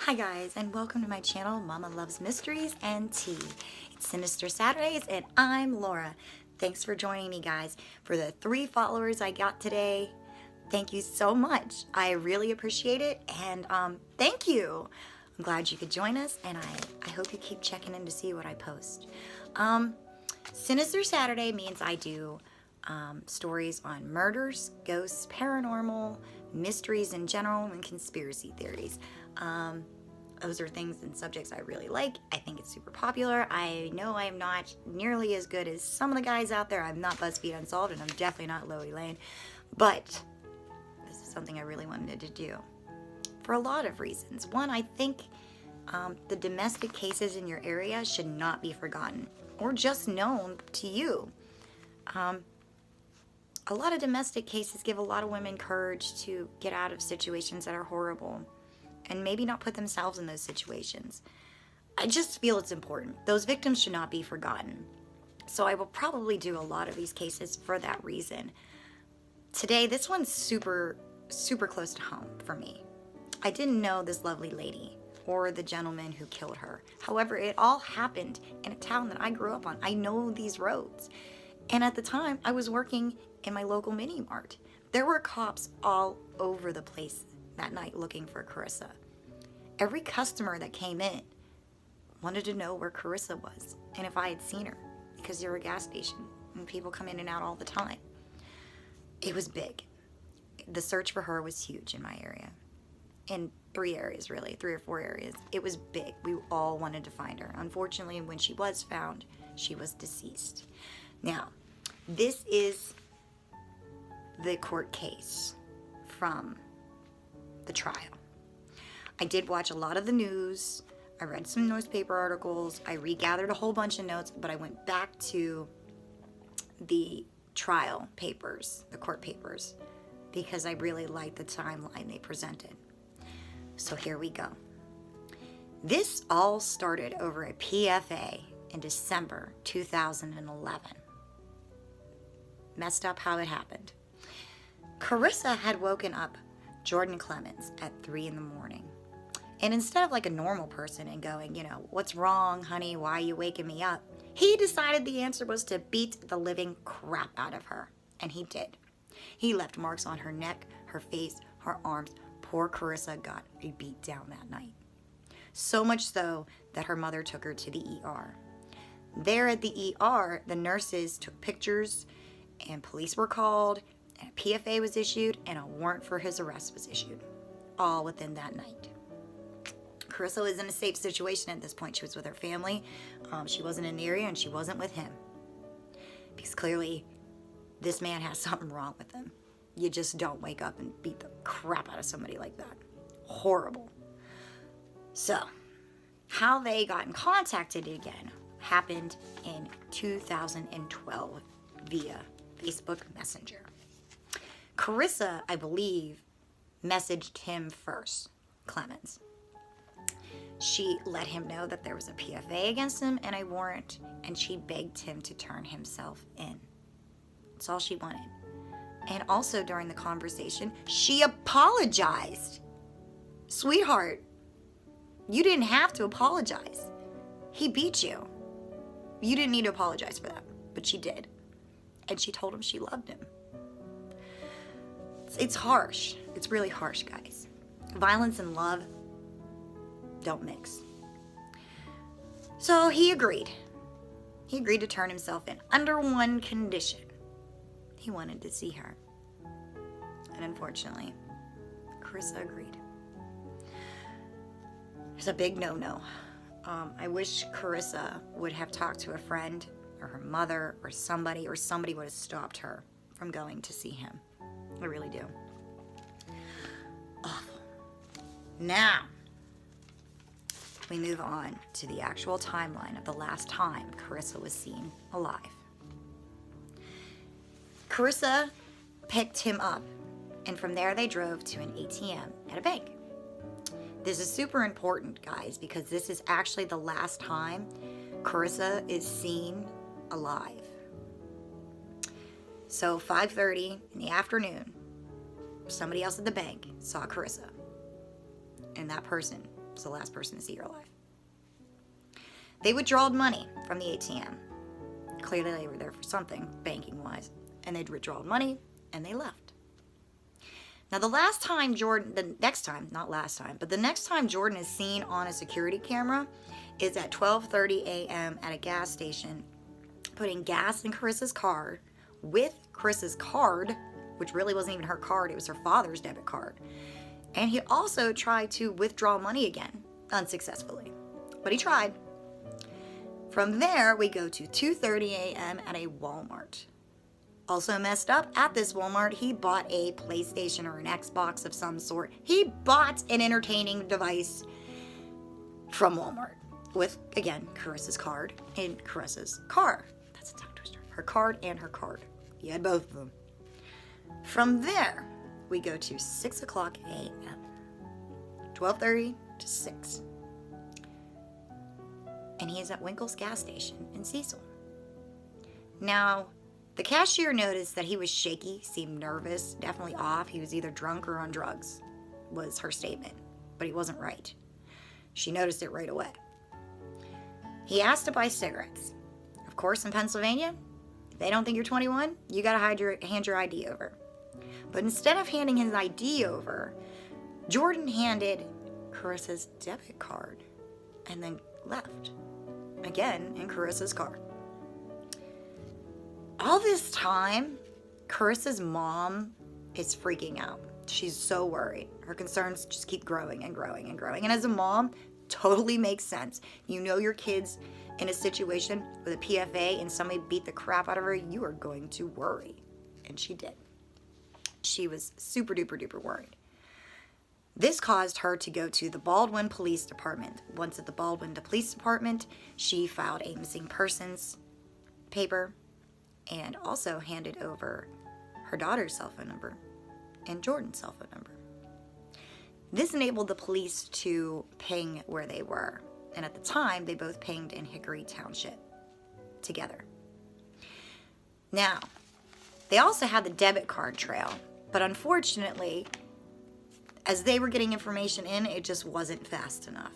Hi guys, and welcome to my channel, Mama Loves Mysteries and Tea. It's Sinister Saturdays and I'm Laura. Thanks for joining me guys. For the 3 followers I got today, thank you so much. I really appreciate it and thank you. I'm glad you could join us and I hope you keep checking in to see what I post. Sinister Saturday means I do stories on murders, ghosts, paranormal, mysteries in general, and conspiracy theories. Those are things and subjects I really like. I think it's super popular. I know I'm not nearly as good as some of the guys out there. I'm not BuzzFeed Unsolved, and I'm definitely not Loey Lane. But this is something I really wanted to do for a lot of reasons. One, I think the domestic cases in your area should not be forgotten or just known to you. A lot of domestic cases give a lot of women courage to get out of situations that are horrible and maybe not put themselves in those situations. I just feel it's important. Those victims should not be forgotten. So I will probably do a lot of these cases for that reason. Today, this one's super close to home for me. I didn't know this lovely lady or the gentleman who killed her. However, it all happened in a town that I grew up on. I know these roads. And at the time, I was working in my local mini mart. There were cops all over the place that night looking for Karissa. Every customer that came in wanted to know where Karissa was and if I had seen her, because there were a gas station and people come in and out all the time. It was big. The search for her was huge in my area. In 3 areas, really, 3 or 4 areas. It was big. We all wanted to find her. Unfortunately, when she was found, she was deceased. Now, this is the court case from the trial. I did watch a lot of the news. I read some newspaper articles. I regathered a whole bunch of notes, but I went back to the trial papers, the court papers, because I really liked the timeline they presented. So here we go. This all started over a PFA in December 2011. Messed up how it happened. Karissa had woken up Jordan Clemens at 3 in the morning. And instead of like a normal person and going, what's wrong, honey? Why are you waking me up? He decided the answer was to beat the living crap out of her. And he did. He left marks on her neck, her face, her arms. Poor Karissa got a beat down that night. So much so that her mother took her to the ER. There at the ER, the nurses took pictures and police were called. And a PFA was issued and a warrant for his arrest was issued, all within that night. Karissa was in a safe situation at this point. She was with her family. She wasn't in the area and she wasn't with him. Because clearly, this man has something wrong with him. You just don't wake up and beat the crap out of somebody like that. Horrible. So, how they got contacted again happened in 2012 via Facebook Messenger. Karissa, I believe, messaged him first, Clemens. She let him know that there was a PFA against him and a warrant, and she begged him to turn himself in. That's all she wanted. And also during the conversation, she apologized. Sweetheart, you didn't have to apologize. He beat you. You didn't need to apologize for that, but she did. And she told him she loved him. It's harsh. It's really harsh, guys. Violence and love don't mix. So he agreed. He agreed to turn himself in under one condition. He wanted to see her. And unfortunately, Karissa agreed. There's a big no-no. I wish Karissa would have talked to a friend or her mother or somebody would have stopped her from going to see him. I really do. Awful. Now, we move on to the actual timeline of the last time Karissa was seen alive. Karissa picked him up, and from there they drove to an ATM at a bank. This is super important, guys, because this is actually the last time Karissa is seen alive. So 5:30 in the afternoon, somebody else at the bank saw Karissa. And that person was the last person to see her alive. They withdrawed money from the ATM. Clearly they were there for something, banking-wise. And they'd withdrawn money, and they left. Now the next time Jordan is seen on a security camera is at 12:30 a.m. at a gas station, putting gas in Karissa's car with Karissa's card, which really wasn't even her card, it was her father's debit card. And he also tried to withdraw money again, unsuccessfully. But he tried. From there, we go to 2:30 a.m. at a Walmart. Also messed up, at this Walmart, he bought a PlayStation or an Xbox of some sort. He bought an entertaining device from Walmart with, again, Karissa's card in Karissa's car. That's a tongue twister. Her card and her card. He had both of them. From there, we go to 6 o'clock a.m. 12:30 to 6. And he is at Winkle's gas station in Cecil. Now, the cashier noticed that he was shaky, seemed nervous, definitely off. He was either drunk or on drugs, was her statement. But he wasn't right. She noticed it right away. He asked to buy cigarettes. Of course, in Pennsylvania, if they don't think you're 21, you gotta hand your ID over. But instead of handing his ID over, Jordan handed Karissa's debit card and then left. Again, in Karissa's car. All this time, Karissa's mom is freaking out. She's so worried. Her concerns just keep growing and growing and growing. And as a mom, totally makes sense. You know your kid's in a situation with a PFA and somebody beat the crap out of her, you are going to worry. And she did. She was super duper duper worried. This caused her to go to the Baldwin Police Department. Once at the Baldwin Police Department, she filed a missing persons paper and also handed over her daughter's cell phone number and Jordan's cell phone number. This enabled the police to ping where they were. And at the time, they both pinged in Hickory Township together. Now, they also had the debit card trail, but unfortunately, as they were getting information in, it just wasn't fast enough.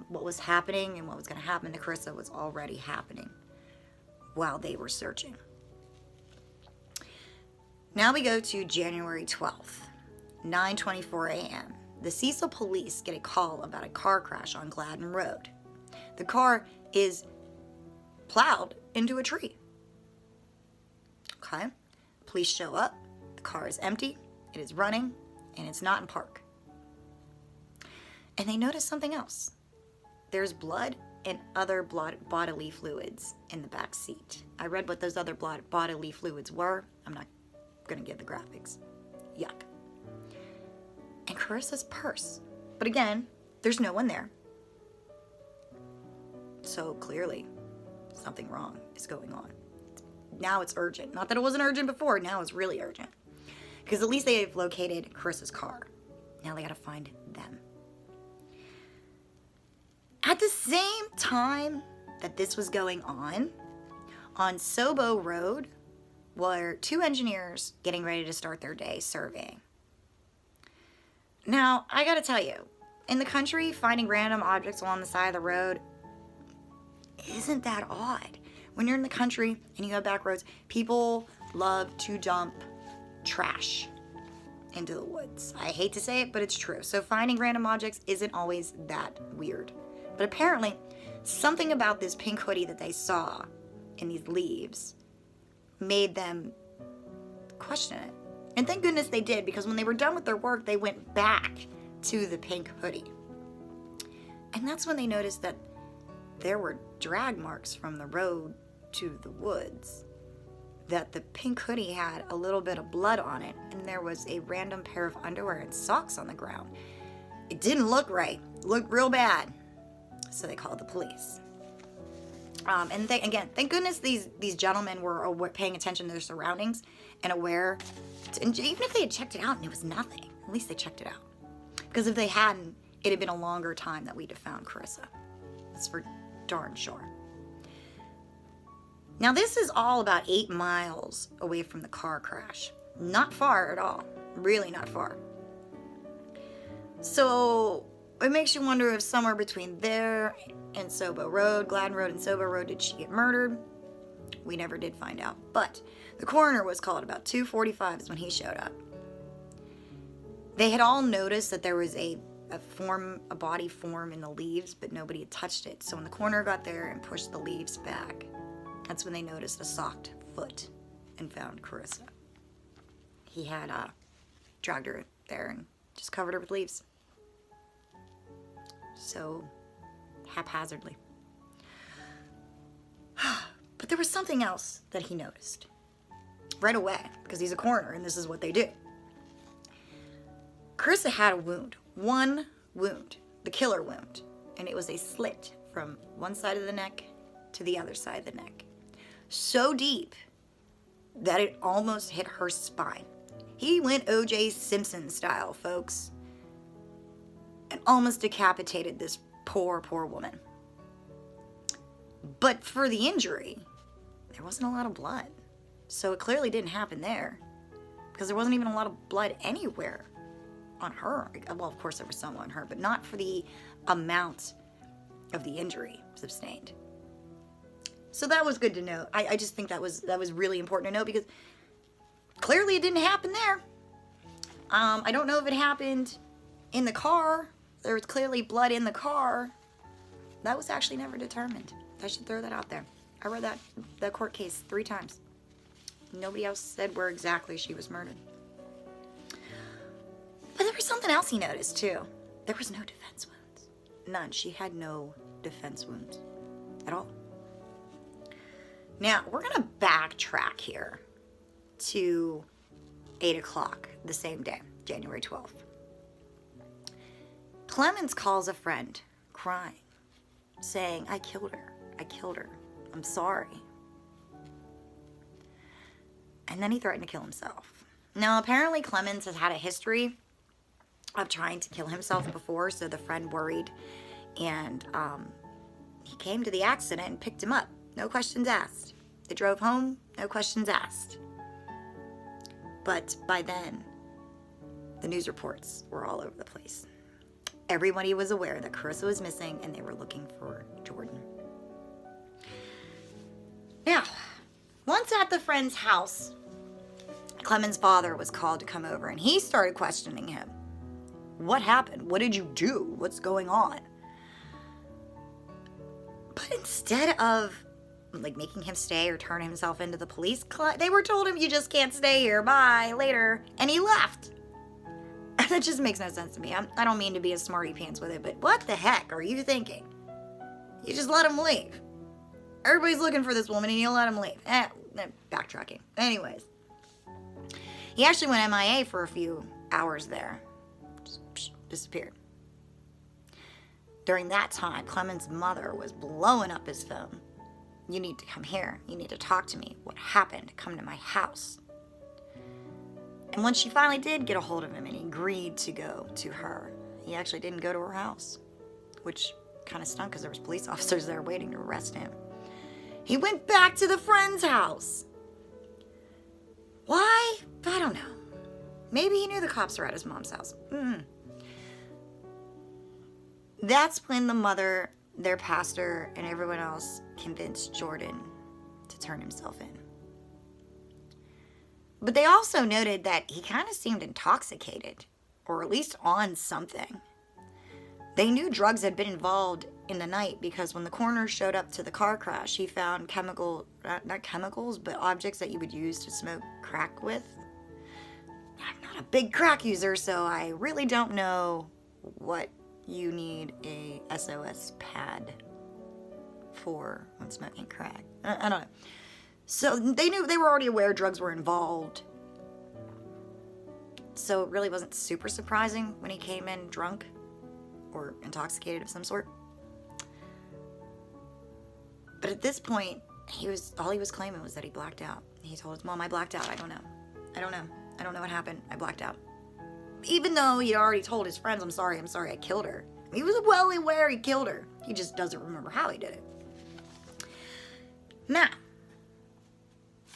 What was happening and what was going to happen to Karissa was already happening while they were searching. Now we go to January 12th, 9:24 a.m. The Cecil police get a call about a car crash on Gladden Road. The car is plowed into a tree. Okay? Police show up. The car is empty. It is running. And it's not in park. And they notice something else. There's blood and other bodily fluids in the back seat. I read what those other bodily fluids were. I'm not going to give the graphics. Yuck. And Karissa's purse. But again, there's no one there. So clearly, something wrong is going on. Now it's urgent. Not that it wasn't urgent before. Now it's really urgent. Because at least they've located Karissa's car. Now they gotta find them. At the same time that this was going on Sobo Road were two engineers getting ready to start their day surveying. Now, I gotta tell you, in the country, finding random objects along the side of the road isn't that odd. When you're in the country and you have back roads, people love to dump trash into the woods. I hate to say it, but it's true. So finding random objects isn't always that weird. But apparently, something about this pink hoodie that they saw in these leaves made them question it. And thank goodness they did, because when they were done with their work, they went back to the pink hoodie. And that's when they noticed that there were drag marks from the road to the woods. That the pink hoodie had a little bit of blood on it, and there was a random pair of underwear and socks on the ground. It didn't look right. It looked real bad. So they called the police. And again, thank goodness these gentlemen were paying attention to their surroundings and aware. And even if they had checked it out and it was nothing, at least they checked it out. Because if they hadn't, it had been a longer time that we'd have found Karissa. That's for darn sure. Now this is all about 8 miles away from the car crash. Not far at all. Really not far. So It makes you wonder if somewhere between there and Sobo Road, Gladden Road and Sobo Road, did she get murdered? We never did find out. But the coroner was called about 2:45 is when he showed up. They had all noticed that there was a body form in the leaves, but nobody had touched it. So when the coroner got there and pushed the leaves back, that's when they noticed a socked foot and found Karissa. He had dragged her there and just covered her with leaves. So haphazardly. But there was something else that he noticed right away, because he's a coroner and this is what they do. Karissa had a wound, one wound, the killer wound, and it was a slit from one side of the neck to the other side of the neck. So deep that it almost hit her spine. He went O.J. Simpson style, folks, and almost decapitated this poor, poor woman. But for the injury, there wasn't a lot of blood. So it clearly didn't happen there, because there wasn't even a lot of blood anywhere on her. Well, of course there was some on her, but not for the amount of the injury sustained. So that was good to know. I just think that was really important to know, because clearly it didn't happen there. I don't know if it happened in the car. There was clearly blood in the car. That was actually never determined. I should throw that out there. I read that court case 3 times. Nobody else said where exactly she was murdered. But there was something else he noticed too. There was no defense wounds. None. She had no defense wounds at all. Now, we're going to backtrack here to 8 o'clock the same day, January 12th. Clemens calls a friend, crying, saying, I killed her. I'm sorry. And then he threatened to kill himself. Now, apparently Clemens has had a history of trying to kill himself before, so the friend worried, and he came to the accident and picked him up. No questions asked. They drove home, no questions asked. But by then, the news reports were all over the place. Everybody was aware that Karissa was missing, and they were looking for Jordan. Now, once at the friend's house, Clemens' father was called to come over, and he started questioning him. What happened? What did you do? What's going on? But instead of making him stay or turn himself into the police, they were told him, you just can't stay here, bye, later, and he left. That just makes no sense to me. I don't mean to be a smarty pants with it, but what the heck are you thinking? You just let him leave. Everybody's looking for this woman and you let him leave. Backtracking. Anyways. He actually went MIA for a few hours there. Just disappeared. During that time, Clemens' mother was blowing up his phone. You need to come here. You need to talk to me. What happened? Come to my house. And when she finally did get a hold of him and he agreed to go to her, he actually didn't go to her house, which kind of stunk because there was police officers there waiting to arrest him. He went back to the friend's house. Why? I don't know. Maybe he knew the cops were at his mom's house. That's when the mother, their pastor, and everyone else convinced Jordan to turn himself in. But they also noted that he kind of seemed intoxicated, or at least on something. They knew drugs had been involved in the night because when the coroner showed up to the car crash, he found not chemicals, but objects that you would use to smoke crack with. I'm not a big crack user, so I really don't know what you need a SOS pad for when smoking crack. I don't know. So they were already aware drugs were involved. So it really wasn't super surprising when he came in drunk or intoxicated of some sort. But at this point, all he was claiming was that he blacked out. He told his mom, I blacked out. I don't know what happened. I blacked out. Even though he'd already told his friends, I'm sorry, I killed her. He was well aware he killed her. He just doesn't remember how he did it. Now,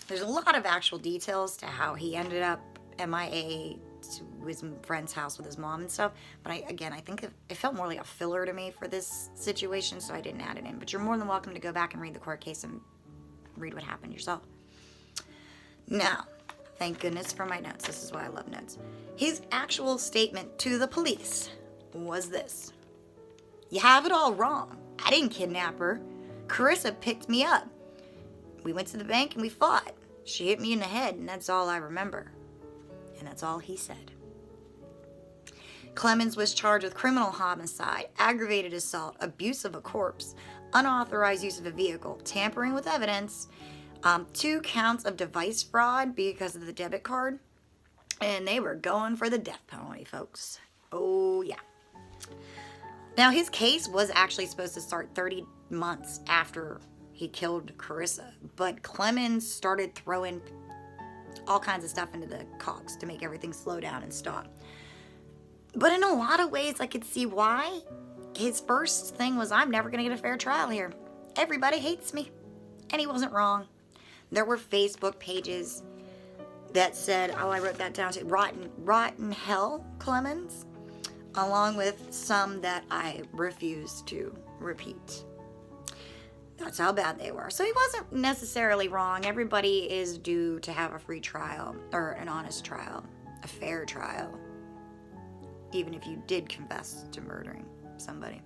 there's a lot of actual details to how he ended up MIA to his friend's house with his mom and stuff. But I think it felt more like a filler to me for this situation, so I didn't add it in. But you're more than welcome to go back and read the court case and read what happened yourself. Now, thank goodness for my notes. This is why I love notes. His actual statement to the police was this: "You have it all wrong. I didn't kidnap her. Karissa picked me up. We went to the bank and we fought. She hit me in the head, and that's all I remember." And that's all he said. Clemens was charged with criminal homicide, aggravated assault, abuse of a corpse, unauthorized use of a vehicle, tampering with evidence, 2 counts of device fraud because of the debit card, and they were going for the death penalty, folks. Oh, yeah. Now, his case was actually supposed to start 30 months after he killed Karissa, but Clemens started throwing all kinds of stuff into the cogs to make everything slow down and stop. But in a lot of ways, I could see why. His first thing was, I'm never going to get a fair trial here. Everybody hates me. And he wasn't wrong. There were Facebook pages that said, oh, I wrote that down, to rotten hell, Clemens, along with some that I refuse to repeat. That's how bad they were. So he wasn't necessarily wrong. Everybody is due to have a free trial, or an honest trial, a fair trial, even if you did confess to murdering somebody.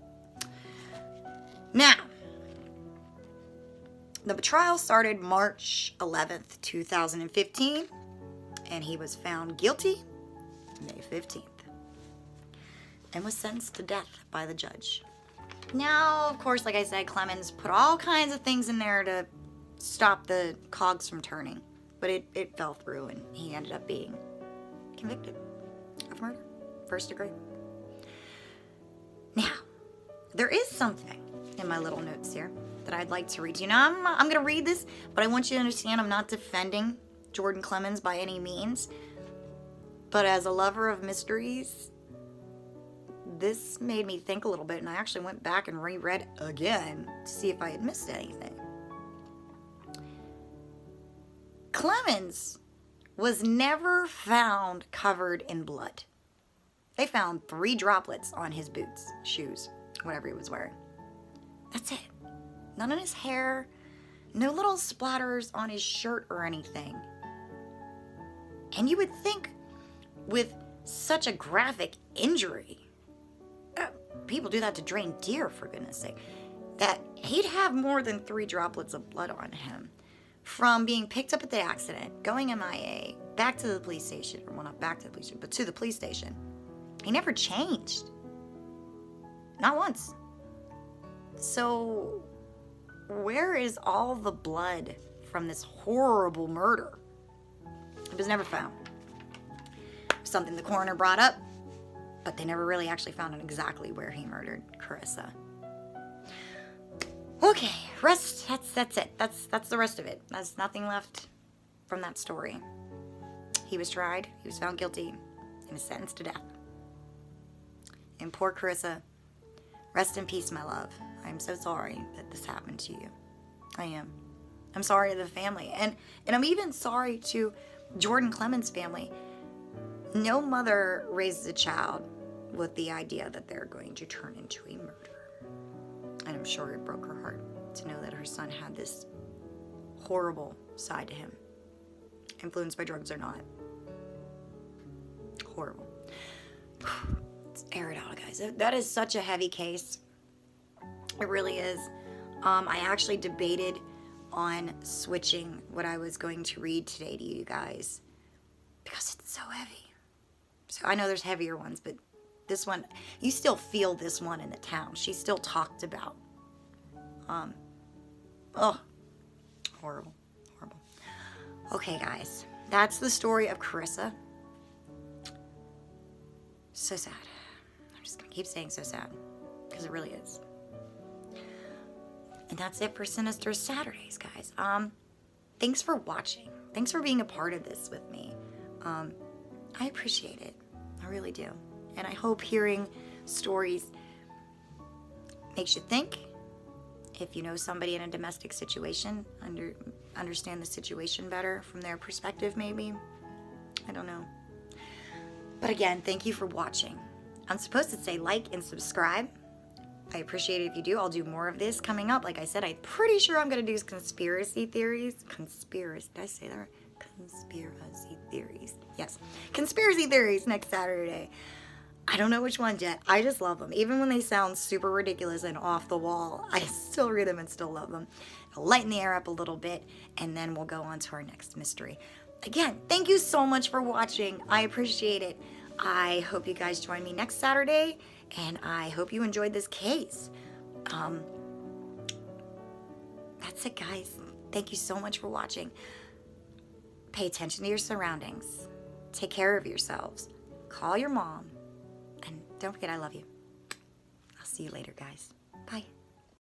Now, the trial started March 11th, 2015, and he was found guilty May 15th and was sentenced to death by the judge. Now, of course, like I said, Clemens put all kinds of things in there to stop the cogs from turning, but it fell through, and he ended up being convicted of murder, 1st degree. Now, there is something in my little notes here that I'd like to read to you. Now, I'm going to read this, but I want you to understand I'm not defending Jordan Clemens by any means, but as a lover of mysteries, this made me think a little bit, and I actually went back and reread again to see if I had missed anything. Clemens was never found covered in blood. They found 3 droplets on his boots, shoes, whatever he was wearing. That's it. None on his hair, no little splatters on his shirt or anything. And you would think with such a graphic injury, people do that to drain deer, for goodness sake, that he'd have more than 3 droplets of blood on him from being picked up at the accident, going MIA, back to the police station, or well, not back to the police station, but to the police station. He never changed. Not once. So, where is all the blood from this horrible murder? It was never found. Something the coroner brought up, but they never really actually found out exactly where he murdered Karissa. Okay, that's it. That's the rest of it. There's nothing left from that story. He was tried, he was found guilty, and was sentenced to death. And poor Karissa, rest in peace, my love. I'm so sorry that this happened to you. I am. I'm sorry to the family. And I'm even sorry to Jordan Clemens' family. No mother raises a child with the idea that they're going to turn into a murderer. And I'm sure it broke her heart to know that her son had this horrible side to him. Influenced by drugs or not. Horrible. Let's air it out, guys. That is such a heavy case. It really is. I actually debated on switching what I was going to read today to you guys because it's so heavy. So I know there's heavier ones, but this one, you still feel this one in the town. She's still talked about. Horrible. Okay, guys, that's the story of Karissa. So sad. I'm just gonna keep saying so sad, because it really is. And that's it for Sinister Saturdays, guys. Thanks for watching. Thanks for being a part of this with me. I appreciate it. I really do. And I hope hearing stories makes you think. If you know somebody in a domestic situation, understand the situation better from their perspective, maybe. I don't know. But again, thank you for watching. I'm supposed to say like and subscribe. I appreciate it if you do. I'll do more of this coming up. Like I said, I'm pretty sure I'm going to do conspiracy theories. Did I say that right? Conspiracy theories. Yes. Conspiracy theories next Saturday. I don't know which ones yet. I just love them. Even when they sound super ridiculous and off the wall, I still read them and still love them. I'll lighten the air up a little bit, and then we'll go on to our next mystery. Again, thank you so much for watching. I appreciate it. I hope you guys join me next Saturday, and I hope you enjoyed this case. That's it, guys. Thank you so much for watching. Pay attention to your surroundings. Take care of yourselves. Call your mom. And don't forget, I love you. I'll see you later, guys. Bye.